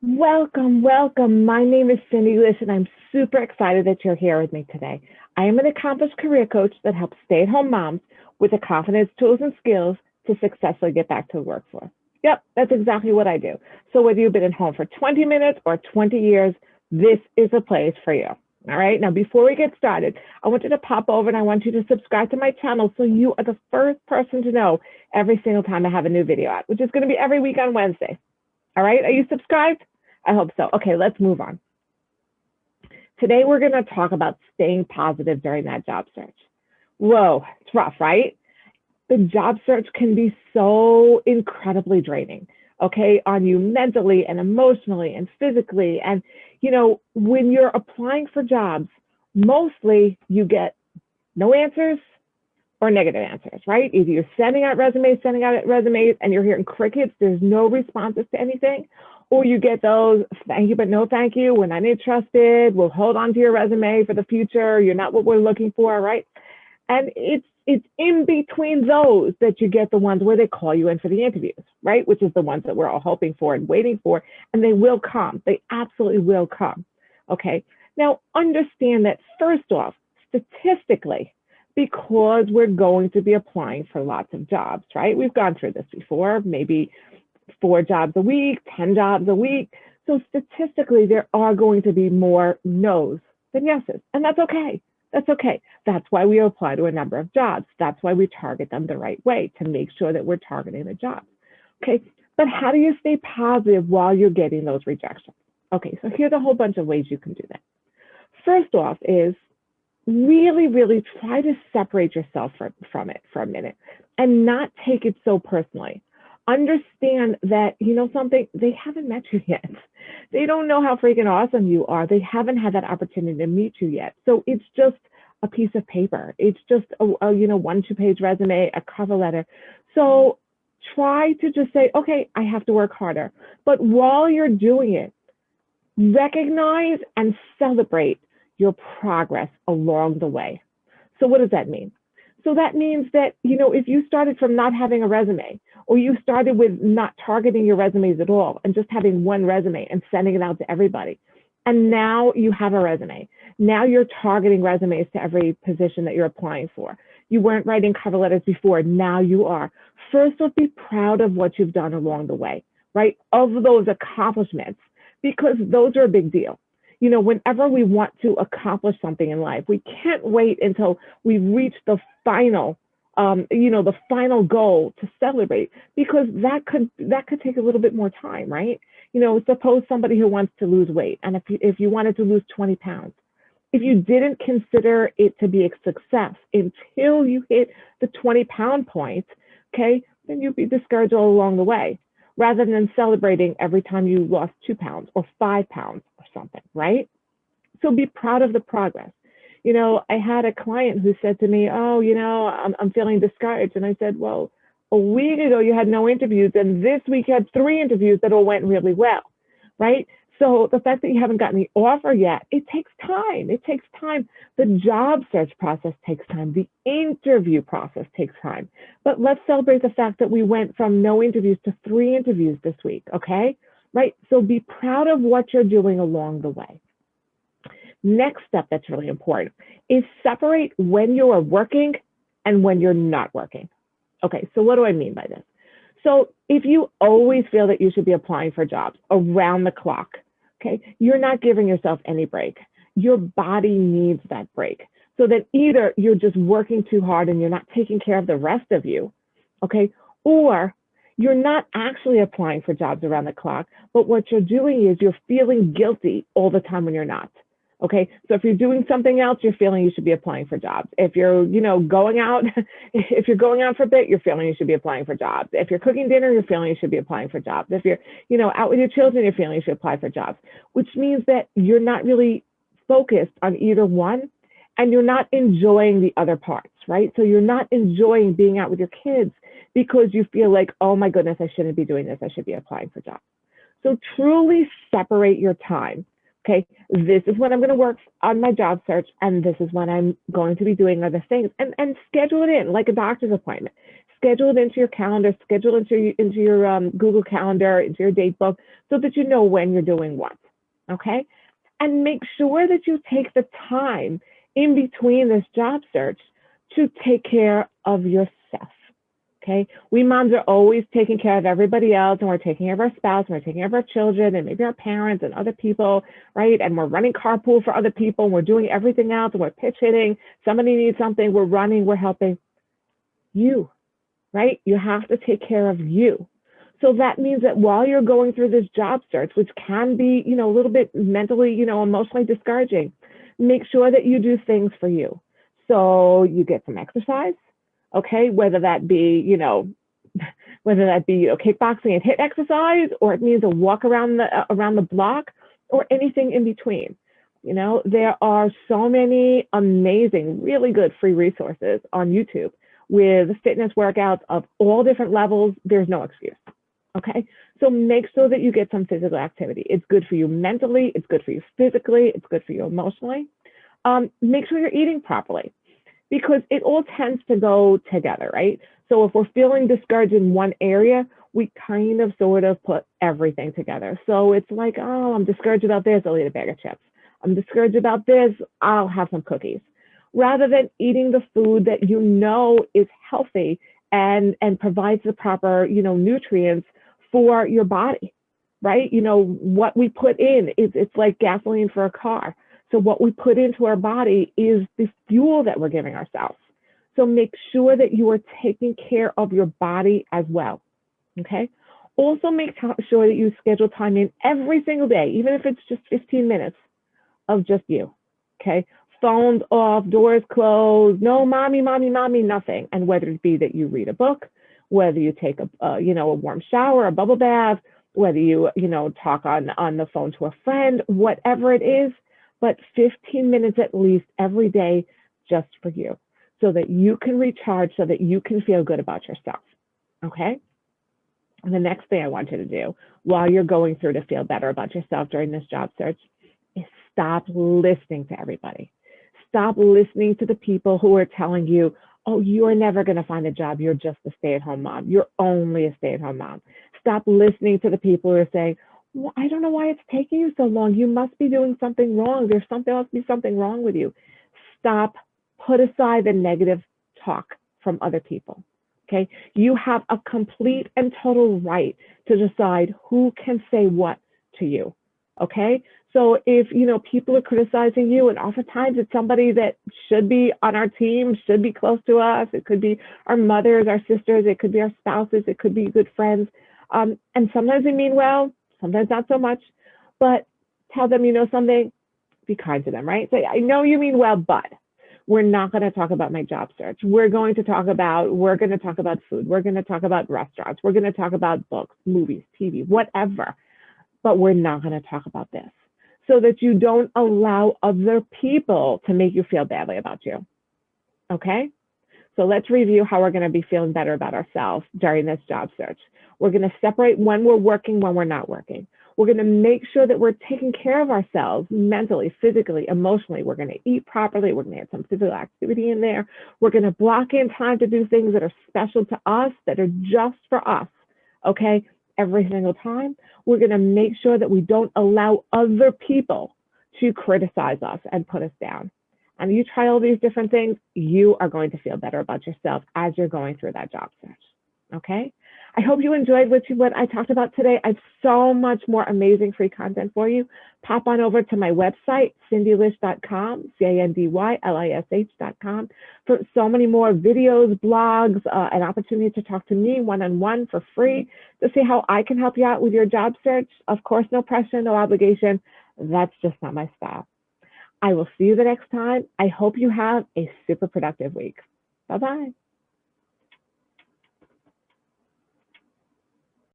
Welcome, welcome. My name is Cindy Lish, and I'm super excited that you're here with me today. I am an accomplished career coach that helps stay at home moms with the confidence, tools, and skills to successfully get back to the workforce. Yep, that's exactly what I do. So, whether you've been at home for 20 minutes or 20 years, this is a place for you. All right, now before we get started, I want you to pop over and I want you to subscribe to my channel so you are the first person to know every single time I have a new video out, which is going to be every week on Wednesday. All right, are you subscribed? I hope so. Okay, let's move on. Today, we're going to talk about staying positive during that job search. Whoa, it's rough, right? The job search can be so incredibly draining, okay, on you mentally and emotionally and physically. And, when you're applying for jobs, mostly you get no answers or negative answers, right? Either you're sending out resumes, and you're hearing crickets, there's no responses to anything, or you get those, thank you, but no thank you, we're not interested, we'll hold on to your resume for the future, you're not what we're looking for, right? And it's in between those that you get the ones where they call you in for the interviews, right? Which is the ones that we're all hoping for and waiting for, and they will come. They absolutely will come. Okay. Now, understand that first off, statistically, because we're going to be applying for lots of jobs, right? We've gone through this before, maybe 4 jobs a week, 10 jobs a week. So statistically, there are going to be more no's than yeses, and that's okay. That's okay. That's why we apply to a number of jobs. That's why we target them the right way to make sure that we're targeting the jobs. Okay. But how do you stay positive while you're getting those rejections? Okay. So here's a whole bunch of ways you can do that. First off is really, really try to separate yourself from it for a minute and not take it so personally. Understand that, something, they haven't met you yet. They don't know how freaking awesome you are. They haven't had that opportunity to meet you yet. So it's just a piece of paper. It's just a 1-2 page resume, a cover letter. So try to just say, okay, I have to work harder. But while you're doing it, recognize and celebrate your progress along the way. So what does that mean? So that means that, if you started from not having a resume, or you started with not targeting your resumes at all and just having one resume and sending it out to everybody, and now you have a resume. Now you're targeting resumes to every position that you're applying for. You weren't writing cover letters before, now you are. First off, be proud of what you've done along the way, right? Of those accomplishments, because those are a big deal. Whenever we want to accomplish something in life, we can't wait until we reach the final, the final goal to celebrate, because that could take a little bit more time, right? Suppose somebody who wants to lose weight, and if you wanted to lose 20 pounds, if you didn't consider it to be a success until you hit the 20-pound point, okay, then you'd be discouraged all along the way, rather than celebrating every time you lost 2 pounds or 5 pounds or something, right? So be proud of the progress. I had a client who said to me, oh, I'm feeling discouraged. And I said, well, a week ago you had no interviews, and this week you had 3 interviews that all went really well, right? So the fact that you haven't gotten the offer yet, it takes time. It takes time. The job search process takes time. The interview process takes time. But let's celebrate the fact that we went from no interviews to 3 interviews this week, okay? Right? So be proud of what you're doing along the way. Next step that's really important is separate when you are working and when you're not working. Okay, so what do I mean by this? So if you always feel that you should be applying for jobs around the clock, okay, you're not giving yourself any break. Your body needs that break. So that either you're just working too hard and you're not taking care of the rest of you, okay, or you're not actually applying for jobs around the clock, but what you're doing is you're feeling guilty all the time when you're not. Okay, so if you're doing something else, you're feeling you should be applying for jobs. If you're, going out, if you're going out for a bit, you're feeling you should be applying for jobs. If you're cooking dinner, you're feeling you should be applying for jobs. If you're, out with your children, you're feeling you should apply for jobs, which means that you're not really focused on either one, and you're not enjoying the other parts, right? So you're not enjoying being out with your kids because you feel like, oh my goodness, I shouldn't be doing this. I should be applying for jobs. So truly separate your time. Okay, this is when I'm going to work on my job search, and this is when I'm going to be doing other things, and schedule it in like a doctor's appointment. schedule it into your calendar, schedule it into your Google Calendar, into your date book, so that you know when you're doing what, okay? And make sure that you take the time in between this job search to take care of yourself, okay? We moms are always taking care of everybody else, and we're taking care of our spouse, and we're taking care of our children, and maybe our parents and other people, right? And we're running carpool for other people, and we're doing everything else, and we're pitch hitting. Somebody needs something, we're running, we're helping. You, right? You have to take care of you. So that means that while you're going through this job search, which can be, a little bit mentally, emotionally discouraging, make sure that you do things for you. So you get some exercise, okay? Whether that be, kickboxing and HIIT exercise, or it means a walk around the block, or anything in between. There are so many amazing, really good free resources on YouTube with fitness workouts of all different levels. There's no excuse. Okay, so make sure that you get some physical activity. It's good for you mentally, it's good for you physically, it's good for you emotionally. Make sure you're eating properly, because it all tends to go together, right? So if we're feeling discouraged in one area, we kind of sort of put everything together. So it's like, oh, I'm discouraged about this, I'll eat a bag of chips. I'm discouraged about this, I'll have some cookies. Rather than eating the food that you know is healthy and provides the proper, nutrients for your body, right? What we put in is, it's like gasoline for a car. So what we put into our body is the fuel that we're giving ourselves. So make sure that you are taking care of your body as well, okay? Also make sure that you schedule time in every single day, even if it's just 15 minutes of just you, okay? Phones off, doors closed, no mommy, nothing. And whether it be that you read a book, whether you take a warm shower, a bubble bath, whether you, talk on the phone to a friend, whatever it is, but 15 minutes at least every day just for you, so that you can recharge, so that you can feel good about yourself, okay? And the next thing I want you to do while you're going through to feel better about yourself during this job search is stop listening to everybody. Stop listening to the people who are telling you, oh, you are never going to find a job. You're just a stay-at-home mom. You're only a stay-at-home mom. Stop listening to the people who are saying, well, I don't know why it's taking you so long. You must be doing something wrong. There must be something wrong with you. Stop. Put aside the negative talk from other people. Okay. You have a complete and total right to decide who can say what to you. Okay. So if, people are criticizing you, and oftentimes it's somebody that should be on our team, should be close to us. It could be our mothers, our sisters, it could be our spouses, it could be good friends. And sometimes they mean well, sometimes not so much, but tell them, something, be kind to them, right? Say, I know you mean well, but we're not going to talk about my job search. We're going to talk about food. We're going to talk about restaurants. We're going to talk about books, movies, TV, whatever. But we're not going to talk about this, so that you don't allow other people to make you feel badly about you. Okay? So let's review how we're going to be feeling better about ourselves during this job search. We're going to separate when we're working, when we're not working. We're going to make sure that we're taking care of ourselves mentally, physically, emotionally. We're going to eat properly. We're going to have some physical activity in there. We're going to block in time to do things that are special to us, that are just for us, okay? Every single time. We're going to make sure that we don't allow other people to criticize us and put us down. And you try all these different things, you are going to feel better about yourself as you're going through that job search, okay? I hope you enjoyed what I talked about today. I have so much more amazing free content for you. Pop on over to my website, cindylish.com, CINDYLISH.com, for so many more videos, blogs, an opportunity to talk to me one-on-one for free to see how I can help you out with your job search. Of course, no pressure, no obligation. That's just not my style. I will see you the next time. I hope you have a super productive week. Bye-bye.